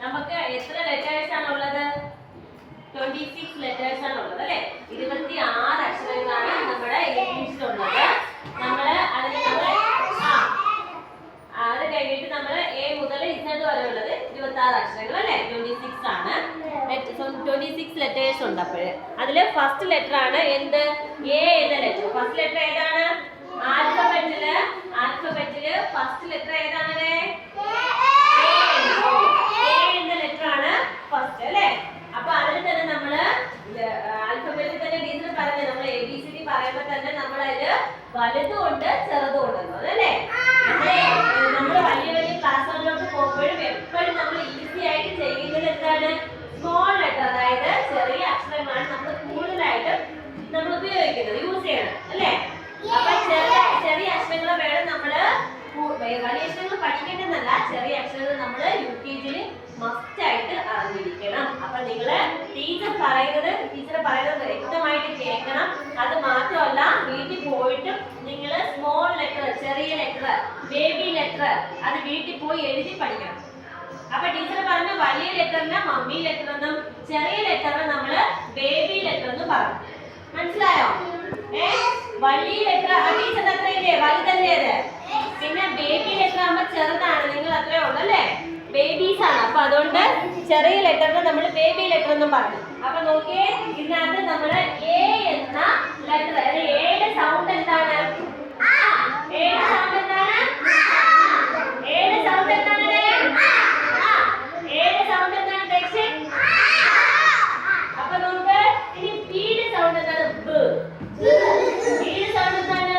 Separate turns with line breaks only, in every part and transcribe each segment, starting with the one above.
നമുക്ക് എത്ര ലെറ്റേഴ്സ് ആണ് ഉള്ളത്? 26 ലെറ്റേഴ്സ് ആണ് ഉള്ളത് അല്ലേ? 26 അക്ഷരങ്ങളാണ് നമ്മുടെ ഇംഗ്ലീഷിലുള്ളത്. അത് കഴിഞ്ഞിട്ട് നമ്മൾ എ മുതൽ ഇസഡ് വരെ ഉള്ളത് 26 അക്ഷരങ്ങൾ അല്ലേ? 26 ആണ്. 26 ലെറ്റേഴ്സ് ഉണ്ട്. അപ്പോഴ് അതില് ഫസ്റ്റ് ലെറ്റർ ആണ് എന്ത്? എ എന്ന ലെറ്റർ. ഫസ്റ്റ് ലെറ്റർ ഏതാണ്? ആൽഫബറ്റില് ഫസ്റ്റ് ലെറ്റർ ഏതാണ്? എ എന്ന ലെറ്റർ ആണ് ഫസ്റ്റ് അല്ലേ? അപ്പൊ അതിൽ തന്നെ നമ്മള് ആൽഫബറ്റിൽ തന്നെ ടീച്ചർ പറഞ്ഞു, നമ്മൾ ABCD പറയുമ്പോ തന്നെ നമ്മൾ അതില് വലുതുകൊണ്ട് ചെറുതുകൊണ്ടെന്നോ അല്ലേ? നമ്മൾ വലിയ ക്ലാസ്സുകളിലോട്ട് പോകുമ്പോഴും എപ്പോഴും നമ്മൾ ഈസി ആയിട്ട് ചെയ്യുന്നത് എന്താണ്? സ്മോൾ ലെറ്റർ, അതായത് ചെറിയ അക്ഷരങ്ങളാണ് നമ്മൾ കൂടുതലായിട്ട് നമ്മൾ ഉപയോഗിക്കുന്നത്, യൂസ് ചെയ്യണം അല്ലേ? അപ്പൊ ചെറിയ അക്ഷരങ്ങൾ വേണം നമ്മള്. വലിയ അക്ഷരങ്ങൾ പഠിക്കേണ്ടതല്ല, ചെറിയ അക്ഷരങ്ങൾ നമ്മൾ UKG മസ്റ്റ് ആയിട്ട് അറിഞ്ഞിരിക്കണം. അപ്പൊ നിങ്ങള് ടീച്ചർ പറയുന്നത് വ്യക്തമായിട്ട് കേൾക്കണം. അത് മാത്രമല്ല, വീട്ടിൽ പോയിട്ടും നിങ്ങൾ സ്മോൾ ലെറ്റർ, ചെറിയ ലെറ്റർ, ബേബി ലെറ്റർ അത് വീട്ടിൽ പോയി എഴുതി പഠിക്കണം. അപ്പൊ ടീച്ചർ പറഞ്ഞ വലിയ ലെറ്ററിന് മമ്മി ലെറ്റർ എന്നും ചെറിയ ലെറ്ററിന് നമ്മള് ബേബി ലെറ്റർ എന്നും പറഞ്ഞു. മനസ്സിലായോ? വലിയ ലെറ്റർ ടീച്ചർ അത്രയില്ലേ? വലുതല്ലേ അത്? പിന്നെ ബേബി ലെറ്റർ ആകുമ്പോ ചെറുതാണ്, നിങ്ങൾ അത്രേ ഉള്ളൂ അല്ലേ? ബേബീസ് ആണ്. അപ്പൊ അതുകൊണ്ട് ചെറിയ ലെറ്ററിന് നമ്മൾ ബേബി ലെറ്റർ എന്നും പറഞ്ഞു. അപ്പൊ നോക്കിയേ, ഇതിനകത്ത് നമ്മള് എ എന്ന ലെറ്റർ, എയുടെ സൗണ്ട് എന്താണ്? എയുടെ സൗണ്ട് എന്താണ്? എയുടെ സൗണ്ട് എന്താണ്? എയുടെ സൗണ്ട് എന്താണ്? ദക്ഷിൺ. അപ്പൊ നമുക്ക് ഇനി ബിയുടെ സൗണ്ട് എന്താണ്? ബ്. ബിയുടെ സൗണ്ട് എന്താണ്?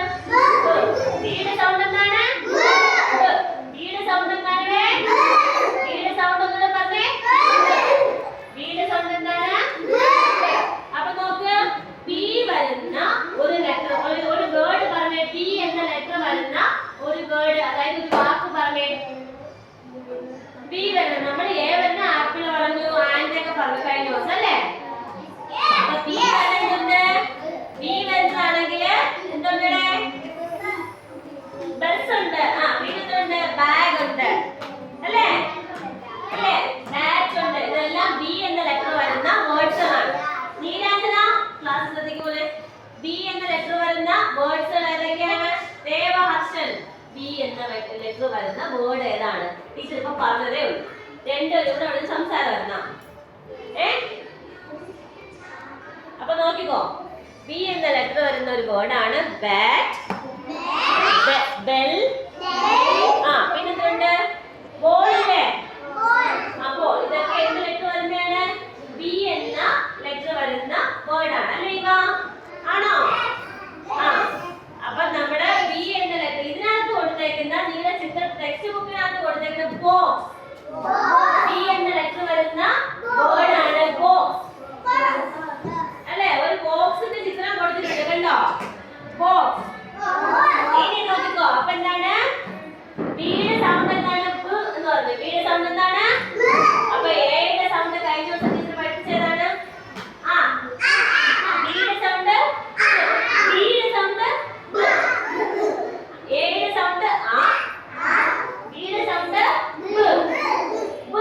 ബിയുടെ സൗണ്ട് എന്താണ്? ബിയുടെ സൗണ്ട് എന്താണ്? ബിയുടെ സൗണ്ട് ഒന്നുകൂടെ പറഞ്ഞേ. ബിയുടെ സൗണ്ട് എന്താണ്? അപ്പൊ നോക്ക്, പി വരുന്ന ഒരു ലെറ്റർ, ഒരു വേർഡ് പറഞ്ഞേ. പി എന്ന ലെറ്റർ വരുന്ന ഒരു വേർഡ്, അതായത് ഒരു വാക്ക് പറഞ്ഞേ. പി വരുന്ന, നമ്മൾ എ വരുന്ന ആപ്പിൾ പറഞ്ഞു, ആൻഡ് ഒക്കെ പറഞ്ഞു കഴിഞ്ഞ ദിവസം അല്ലേ? അപ്പൊ പി വരുന്നുണ്ട്. പി വരുന്നതാണെങ്കിൽ എന്തുണ്ട്? ബസ് ഉണ്ട്. വീടുണ്ട്, ബാഗ് ഉണ്ട് അല്ലേ? ബാറ്റ് ഉണ്ട്. ഇതെല്ലാം ബി എന്ന ലെറ്റർ വരുന്ന വേർഡ്സ് ആണ്. നീരാഞ്ജന ക്ലാസ് ശ്രദ്ധിക്കുമോളെ? ബി എന്ന ലെറ്റർ വരുന്ന വേർഡ്സ് ഏതൊക്കെയാണ്? ദേവഹർഷൻ, ബി എന്ന ലെറ്റർ വരുന്ന വേർഡ് ഏതാണ്? ടീച്ചർ ഇപ്പൊ പറഞ്ഞതേ ഉള്ളൂ. രണ്ടുപേരും കൂടെ അവിടെ സംസാരം വരുന്ന. അപ്പൊ നോക്കിക്കോ, ബി എന്ന ലെറ്റർ വരുന്ന ഒരു വേർഡ് ആണ് ബാറ്റ്, ബെൽ, പിന്നെ എന്തുണ്ട്? ബോൾ അല്ലേ? അപ്പോ ഇതൊക്കെ എന്ത് ലെറ്റർ വരുന്നതാണ്? ബി എന്ന ലെറ്റർ വരുന്ന വേർഡ് ആണ് അല്ലേ ഇവ? ആണോ? അപ്പൊ നമ്മുടെ ബി എന്ന ലെറ്റർ ഇതിനകത്ത് കൊടുത്തേക്കുന്ന, നിങ്ങളുടെ ചിത്ര ടെക്സ്റ്റ് ബുക്കിനകത്ത് കൊടുത്തേക്കുന്ന ബോക്സ്, ബി എന്ന ലെറ്റർ വരുന്ന വേർഡ് ആണ് ബോക്സ് അല്ലേ? ഒരു ബോക്സിന്റെ ചിത്രം കൊടുത്തിട്ടുണ്ട്, കണ്ടോ? ബോക്സ്. ഇനി നോക്കിക്കോ, അപ്പൊ എന്താണ്? ബിയുടെ സൗണ്ട് എന്താണ്? ബ് എന്ന് പറഞ്ഞു. ബിയുടെ സൗണ്ട് എന്താണ്? അപ്പൊ എയുടെ സൗണ്ട് കഴിഞ്ഞ ദിവസം ടീച്ചർ പഠിപ്പിച്ചതാണ്. ബിയുടെ സൗണ്ട്, ബിയുടെ സൗണ്ട്, എയുടെ സൗണ്ട്, ബിയുടെ സൗണ്ട്, ബ്.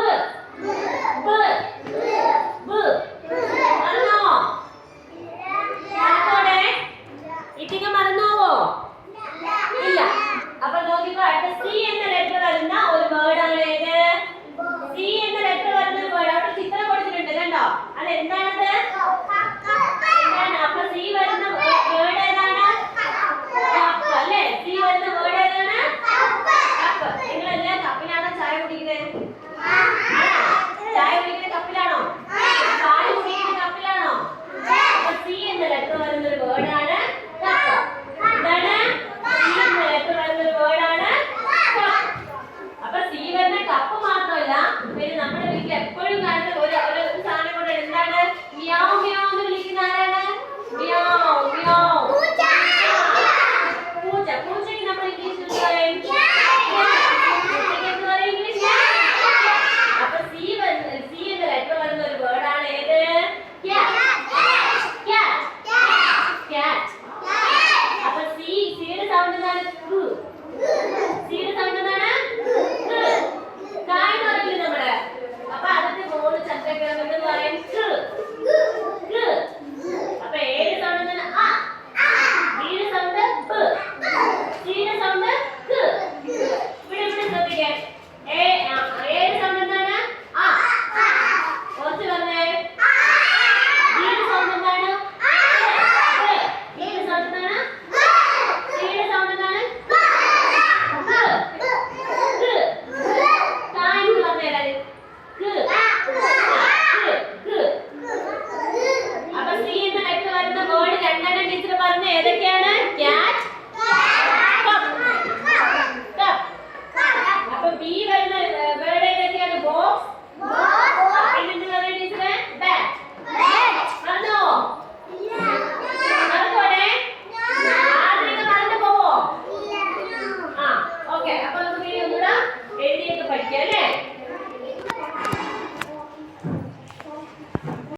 വരുന്ന